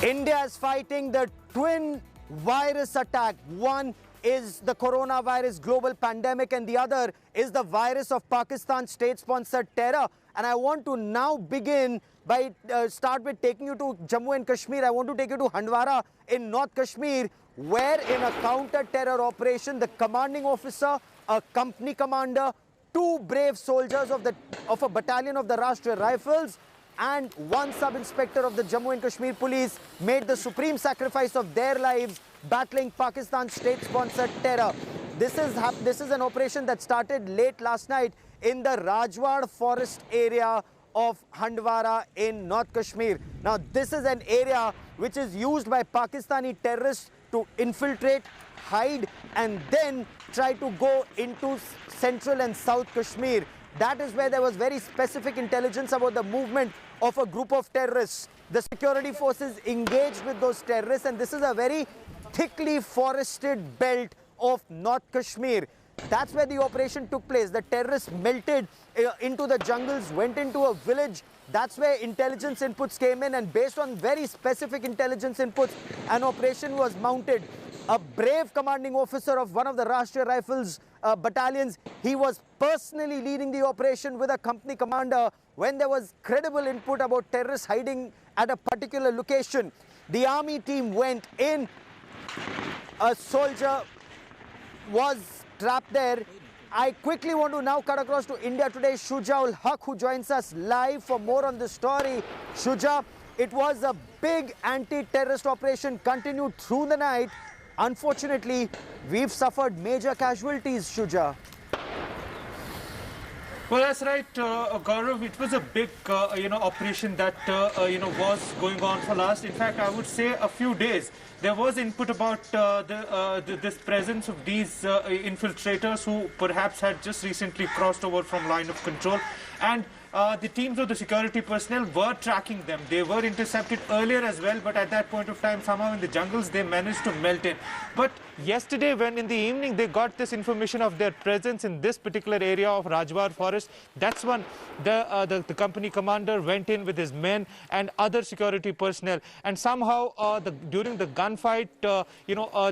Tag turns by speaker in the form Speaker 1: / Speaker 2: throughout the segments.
Speaker 1: India is fighting the twin virus attack. One is the coronavirus global pandemic and the other is the virus of Pakistan state-sponsored terror. And I want to now begin by start with taking you to Jammu and Kashmir. I want to take you to Handwara in North Kashmir, where in a counter-terror operation, the commanding officer, a company commander, two brave soldiers of a battalion of the Rashtriya Rifles and one sub-inspector of the Jammu and Kashmir police made the supreme sacrifice of their lives battling Pakistan's state-sponsored terror. This is an operation that started late last night in the Rajwad forest area of Handwara in North Kashmir. Now, this is an area which is used by Pakistani terrorists to infiltrate, hide, and then try to go into central and South Kashmir. That is where there was very specific intelligence about the movement of a group of terrorists. The security forces engaged with those terrorists, and this is a very thickly forested belt of North Kashmir. That's where the operation took place. The terrorists melted into the jungles, went into a village. That's where intelligence inputs came in, and based on very specific intelligence inputs, an operation was mounted. A brave commanding officer of one of the Rashtriya Rifles battalions, he was personally leading the operation with a company commander when there was credible input about terrorists hiding at a particular location. The army team went in. A soldier was trapped there. I quickly want to now cut across to India Today. Shuja ul Haq, who joins us live for more on this story. Shuja, it was a big anti-terrorist operation, continued through the night. Unfortunately, we've suffered major casualties, Shuja.
Speaker 2: Well, that's right, Gaurav. It was a big, operation that, was going on for last. In fact, I would say a few days. There was input about this presence of these infiltrators who perhaps had just recently crossed over from line of control. And the teams of the security personnel were tracking them. They were intercepted earlier as well, but at that point of time, somehow in the jungles, they managed to melt in. But yesterday, when in the evening they got this information of their presence in this particular area of Rajwar forest, that's when the company commander went in with his men and other security personnel. And somehow, during the gunfight,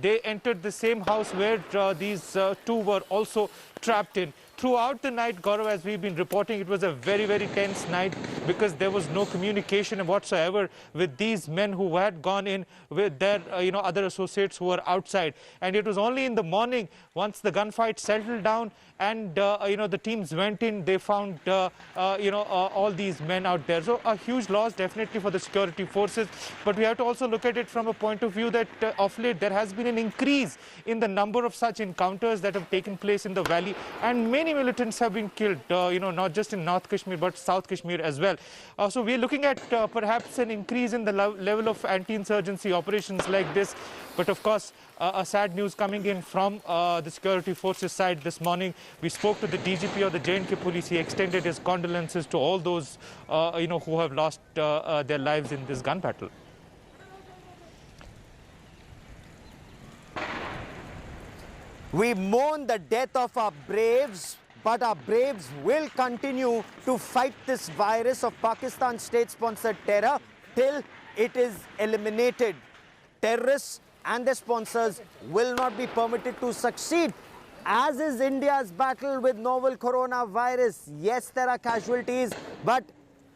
Speaker 2: they entered the same house where these two were also trapped in. Throughout the night, Gaurav, as we've been reporting, it was a very, very tense night because there was no communication whatsoever with these men who had gone in with their, other associates who were outside. And it was only in the morning, once the gunfight settled down and, the teams went in, they found, all these men out there. So a huge loss definitely for the security forces. But we have to also look at it from a point of view that of late there has been an increase in the number of such encounters that have taken place in the valley. And many militants have been killed, not just in North Kashmir, but South Kashmir as well. So we're looking at perhaps an increase in the level of anti-insurgency operations like this. But of course, a sad news coming in from the security forces side this morning. We spoke to the DGP of the J&K police. He extended his condolences to all those, who have lost their lives in this gun battle.
Speaker 1: We mourn the death of our braves, but our braves will continue to fight this virus of Pakistan state-sponsored terror till it is eliminated. Terrorists and their sponsors will not be permitted to succeed, as is India's battle with novel coronavirus. Yes, there are casualties, but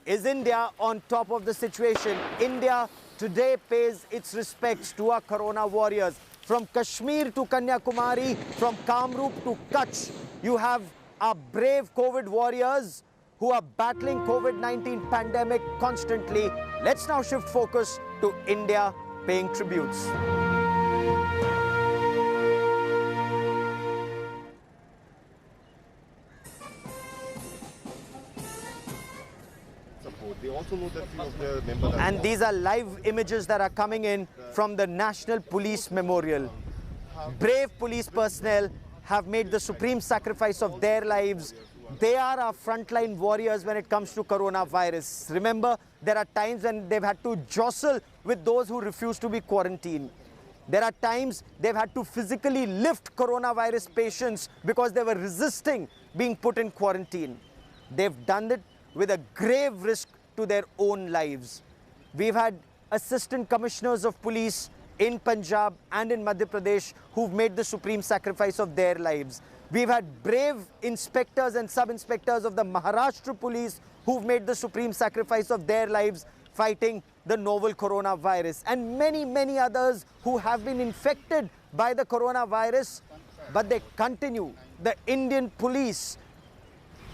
Speaker 1: is India on top of the situation? India today pays its respects to our corona warriors. From Kashmir to Kanyakumari, from Kamrup to Kutch, you have our brave COVID warriors who are battling COVID-19 pandemic constantly. Let's now shift focus to India paying tributes.
Speaker 3: They also know that few of the members.
Speaker 1: And these are live images that are coming in from the National Police Memorial. Brave police personnel have made the supreme sacrifice of their lives. They are our frontline warriors when it comes to coronavirus. Remember, there are times when they've had to jostle with those who refuse to be quarantined. There are times they've had to physically lift coronavirus patients because they were resisting being put in quarantine. They've done it with a grave risk to their own lives. We've had assistant commissioners of police in Punjab and in Madhya Pradesh who've made the supreme sacrifice of their lives. We've had brave inspectors and sub-inspectors of the Maharashtra police who've made the supreme sacrifice of their lives fighting the novel coronavirus, and many, many others who have been infected by the coronavirus, but they continue. The Indian police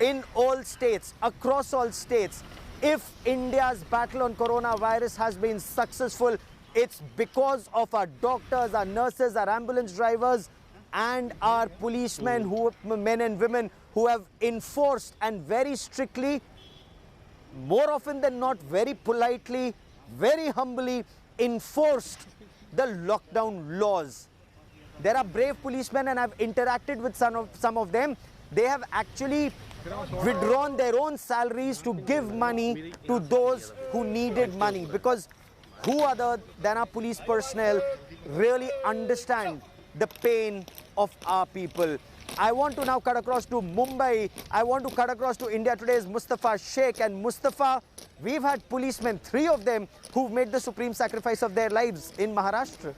Speaker 1: in all states, across all states, if India's battle on coronavirus has been successful, it's because of our doctors, our nurses, our ambulance drivers, and our policemen, men and women, who have enforced and very strictly, more often than not, very politely, very humbly enforced the lockdown laws. There are brave policemen, and I've interacted with some of them. They have actually withdrawn their own salaries to give money to those who needed money, because who other than our police personnel really understand the pain of our people. I want to now cut across to Mumbai. I want to cut across to India Today's Mustafa Sheikh. And Mustafa, we've had policemen, 3 of them, who've made the supreme sacrifice of their lives in Maharashtra.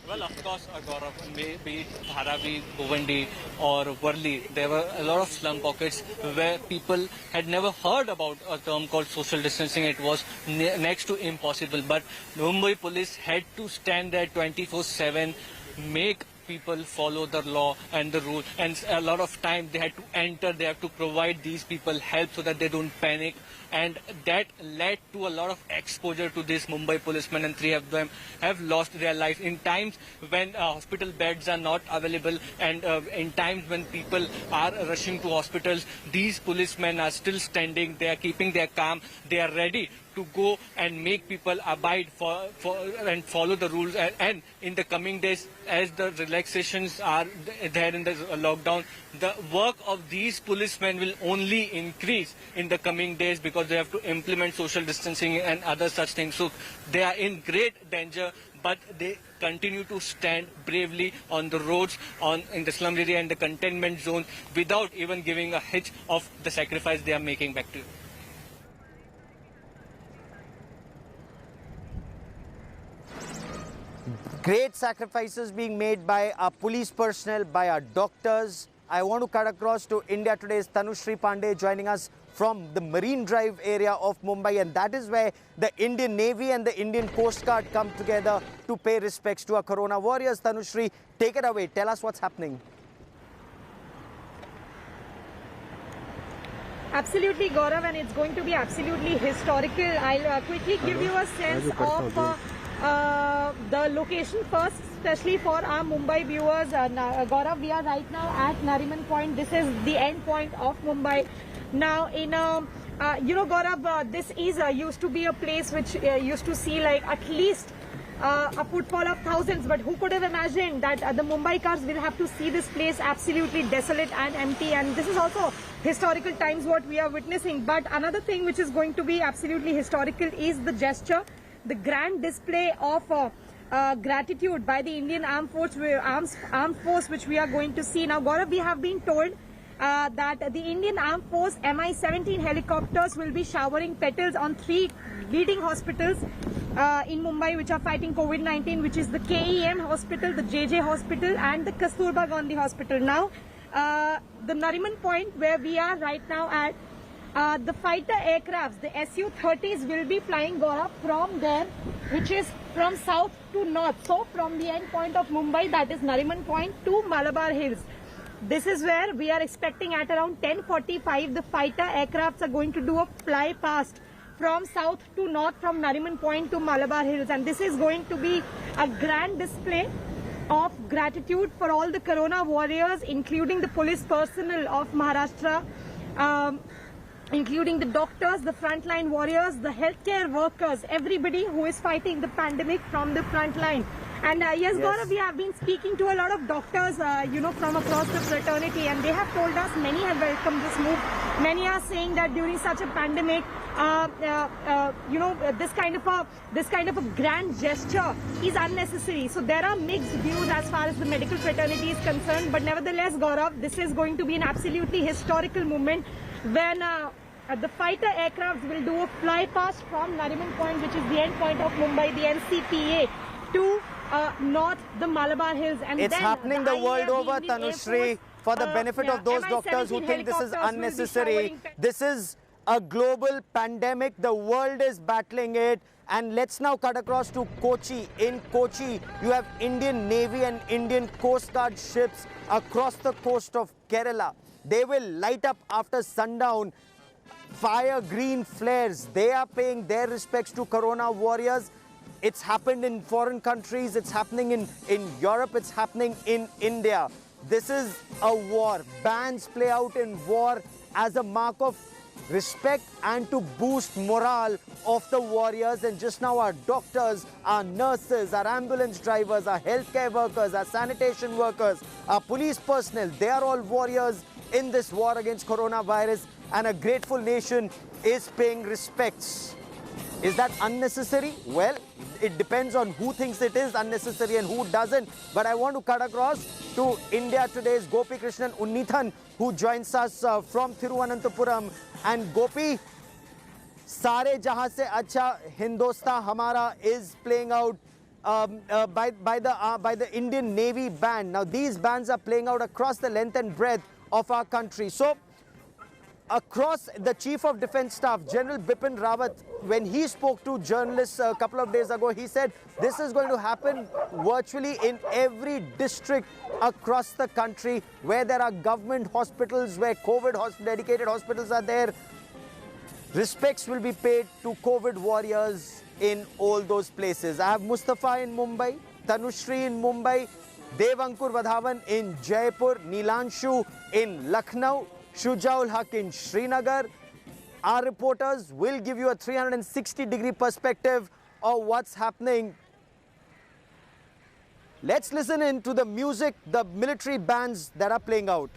Speaker 4: Well, of course, Gaurav, be it Dharavi, Bhundi or Worli, there were a lot of slum pockets where people had never heard about a term called social distancing. It was next to impossible. But Mumbai police had to stand there 24/7, make people follow the law and the rule. And a lot of time they had to enter, they have to provide these people help so that they don't panic. And that led to a lot of exposure to these Mumbai policemen, and 3 of them have lost their life in times when hospital beds are not available, and in times when people are rushing to hospitals. These policemen are still standing, they are keeping their calm, they are ready to go and make people abide and follow the rules. And in the coming days, as the relaxations are there in the lockdown, the work of these policemen will only increase in the coming days, because they have to implement social distancing and other such things. So they are in great danger, but they continue to stand bravely on the roads, in the slum area and the containment zone, without even giving a hitch of the sacrifice they are making. Back to you.
Speaker 1: Great sacrifices being made by our police personnel, by our doctors. I want to cut across to India Today's Tanushree Pandey, joining us from the Marine Drive area of Mumbai, and that is where the Indian Navy and the Indian Coast Guard come together to pay respects to our Corona warriors. Tanushree, take it away. Tell us what's happening.
Speaker 5: Absolutely, Gaurav, and it's going to be absolutely historical. I'll quickly give you a sense of the location first, especially for our Mumbai viewers. Gaurav, we are right now at Nariman Point. This is the end point of Mumbai. Now, Gaurav, this is used to be a place which used to see like at least a footfall of thousands, but who could have imagined that the Mumbaikars will have to see this place absolutely desolate and empty. And this is also historical times what we are witnessing. But another thing which is going to be absolutely historical is the gesture, the grand display of gratitude by the Indian Armed Force which we are going to see. Now, Gaurav, we have been told that the Indian Armed Force Mi-17 helicopters will be showering petals on 3 leading hospitals in Mumbai which are fighting COVID-19, which is the KEM Hospital, the JJ Hospital and the Kasturba Gandhi Hospital. Now, the Nariman Point where we are right now at, the fighter aircrafts, the Su-30s will be flying, Gaurav, from there, which is from south to north. So from the end point of Mumbai, that is Nariman Point, to Malabar Hills. This is where we are expecting at around 10:45 the fighter aircrafts are going to do a fly past from south to north, from Nariman Point to Malabar Hills. And this is going to be a grand display of gratitude for all the Corona warriors, including the police personnel of Maharashtra, including the doctors, the frontline warriors, the healthcare workers, everybody who is fighting the pandemic from the front line. And yes, Gaurav, we have been speaking to a lot of doctors, from across the fraternity, and they have told us many have welcomed this move. Many are saying that during such a pandemic, this kind of a grand gesture is unnecessary. So there are mixed views as far as the medical fraternity is concerned. But nevertheless, Gaurav, this is going to be an absolutely historical moment when the fighter aircrafts will do a fly past from Nariman Point, which is the end point of Mumbai, the NCPA, to north, the Malabar Hills. And
Speaker 1: it's
Speaker 5: then
Speaker 1: happening the world
Speaker 5: IAF,
Speaker 1: over,
Speaker 5: Indian Air
Speaker 1: Tanushree.
Speaker 5: Force,
Speaker 1: For the benefit of those doctors who think this is unnecessary, this is a global pandemic. The world is battling it. And let's now cut across to Kochi. In Kochi, you have Indian Navy and Indian Coast Guard ships across the coast of Kerala. They will light up after sundown. Fire green flares. They are paying their respects to Corona warriors. It's happened in foreign countries. It's happening in Europe. It's happening in India. This is a war. Bans play out in war as a mark of respect and to boost morale of the warriors. And just now our doctors, our nurses, our ambulance drivers, our healthcare workers, our sanitation workers, our police personnel, they are all warriors in this war against coronavirus, and a grateful nation is paying respects. Is that unnecessary? Well, it depends on who thinks it is unnecessary and who doesn't. But I want to cut across to India Today's Gopi Krishnan Unnithan, who joins us from Thiruvananthapuram. And Gopi, Sare Jahan Se Acha Hindostan Hamara is playing out by the Indian Navy band. Now these bands are playing out across the length and breadth of our country. So across the Chief of Defence Staff, General Bipin Rawat, when he spoke to journalists a couple of days ago, he said this is going to happen virtually in every district across the country where there are government hospitals, where COVID dedicated hospitals are there. Respects will be paid to COVID warriors in all those places. I have Mustafa in Mumbai, Tanushree in Mumbai, Devankur Vadhavan in Jaipur, Nilanshu in Lucknow, Shujaul Haq in Srinagar. Our reporters will give you a 360-degree perspective of what's happening. Let's listen in to the music, the military bands that are playing out.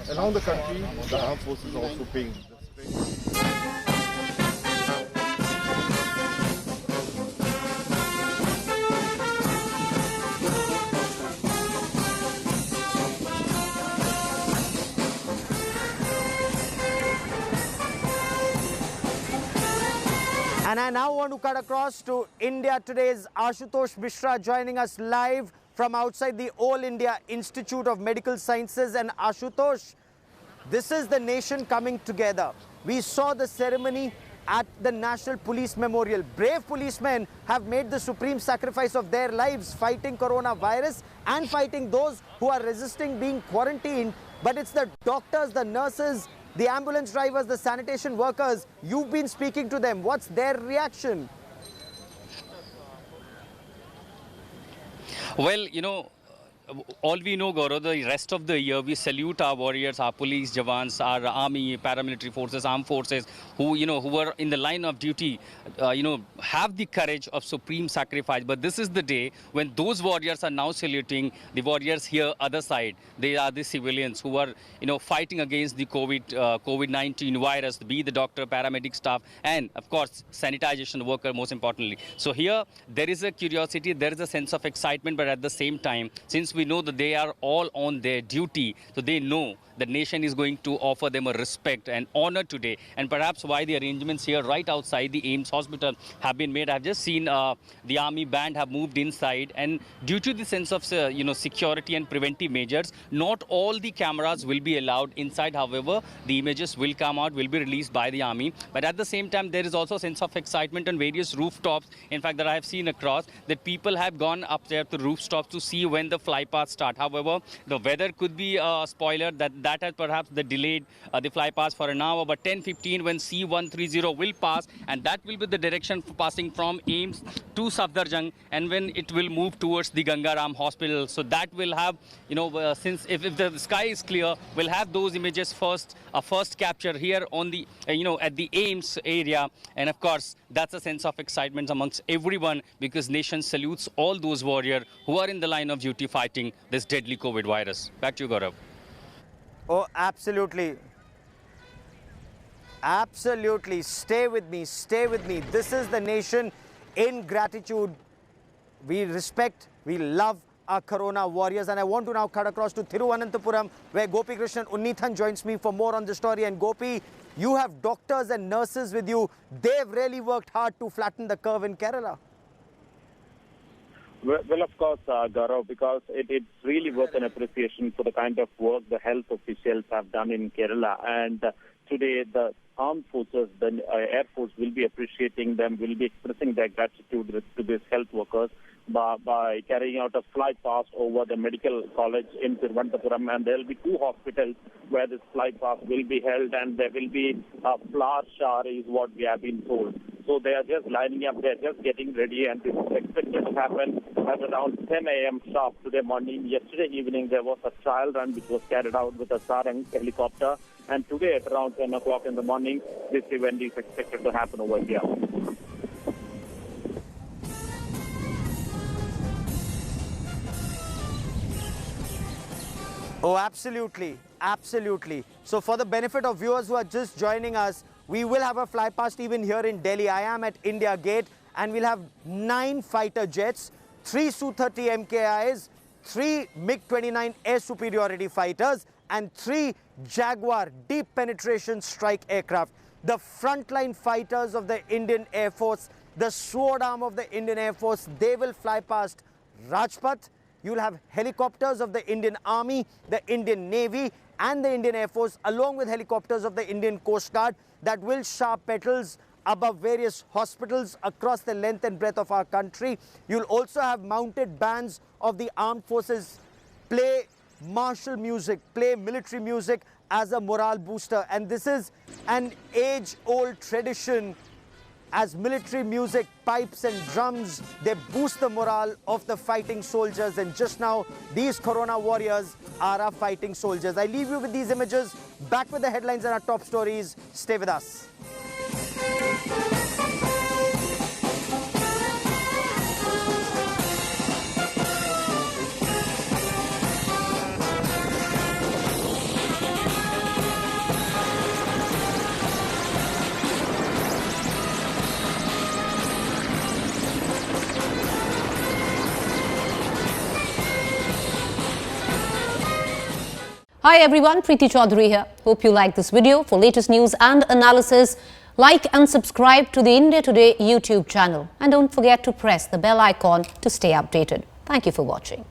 Speaker 3: Around the country, the armed forces are also paying respect.
Speaker 1: And I now want to cut across to India Today's Ashutosh Mishra joining us live from outside the All India Institute of Medical Sciences. And Ashutosh, this is the nation coming together. We saw the ceremony at the National Police Memorial. Brave policemen have made the supreme sacrifice of their lives fighting coronavirus and fighting those who are resisting being quarantined. But it's the doctors, the nurses, the ambulance drivers, the sanitation workers. You've been speaking to them. What's their reaction?
Speaker 6: Well, you know, all we know, Gaurav, the rest of the year we salute our warriors, our police, Jawans, our army, paramilitary forces, armed forces, who who are in the line of duty, have the courage of supreme sacrifice. But this is the day when those warriors are now saluting the warriors here, other side. They are the civilians who are, fighting against the COVID-19 virus, be the doctor, paramedic staff, and of course, sanitization worker, most importantly. So here, there is a curiosity, there is a sense of excitement, but at the same time, since we know that they are all on their duty, so they know the nation is going to offer them a respect and honor today. And perhaps why the arrangements here right outside the AIIMS hospital have been made. I've just seen the army band have moved inside, and due to the sense of security and preventive measures, not all the cameras will be allowed inside. However, the images will come out, will be released by the army. But at the same time, there is also a sense of excitement on various rooftops, in fact, that I have seen across, that people have gone up there to rooftops to see when the flypaths start. However, the weather could be a spoiler, that has perhaps delayed the flypaths for an hour, but 10:15 when C-130 will pass, and that will be the direction for passing from AIIMS to Safdarjung, and when it will move towards the Gangaram Hospital. So that will have, since if the sky is clear, we'll have those images first capture here on the, at the AIIMS area. And of course, that's a sense of excitement amongst everyone, because nation salutes all those warriors who are in the line of duty fighting this deadly COVID virus. Back to you, Gaurav.
Speaker 1: Oh, absolutely. Absolutely. Stay with me. Stay with me. This is the nation in gratitude. We respect, we love our Corona warriors. And I want to now cut across to Thiruvananthapuram, where Gopi Krishnan Unnithan joins me for more on the story. And Gopi, you have doctors and nurses with you. They've really worked hard to flatten the curve in Kerala.
Speaker 3: Well, of course, Gaurav, because it's really worth an appreciation for the kind of work the health officials have done in Kerala. And today, the armed forces, the Air Force will be appreciating them, will be expressing their gratitude to these health workers by carrying out a fly past over the medical college in Thiruvananthapuram. And there will be 2 hospitals where this fly past will be held, and there will be a flower shower is what we have been told. So they are just lining up, they are just getting ready, and this is expected to happen at around 10 a.m. sharp today morning. Yesterday evening there was a trial run which was carried out with a Sarang helicopter, and today at around 10 o'clock in the morning this event is expected to happen over here.
Speaker 1: Oh, absolutely. Absolutely. So for the benefit of viewers who are just joining us, we will have a fly past even here in Delhi. I am at India Gate, and we'll have 9 fighter jets, 3 Su-30 MKIs, 3 MiG-29 air superiority fighters, and 3 Jaguar deep penetration strike aircraft. The frontline fighters of the Indian Air Force, the sword arm of the Indian Air Force, they will fly past Rajpath. You'll have helicopters of the Indian Army, the Indian Navy, and the Indian Air Force, along with helicopters of the Indian Coast Guard that will sharp petals above various hospitals across the length and breadth of our country. You'll also have mounted bands of the armed forces play martial music, play military music as a morale booster. And this is an age-old tradition. As military music, pipes and drums, they boost the morale of the fighting soldiers. And just now, these Corona warriors are our fighting soldiers. I leave you with these images. Back with the headlines and our top stories. Stay with us.
Speaker 7: Hi everyone, Preeti Chaudhary here. Hope you like this video. For latest news and analysis, like and subscribe to the India Today YouTube channel. And don't forget to press the bell icon to stay updated. Thank you for watching.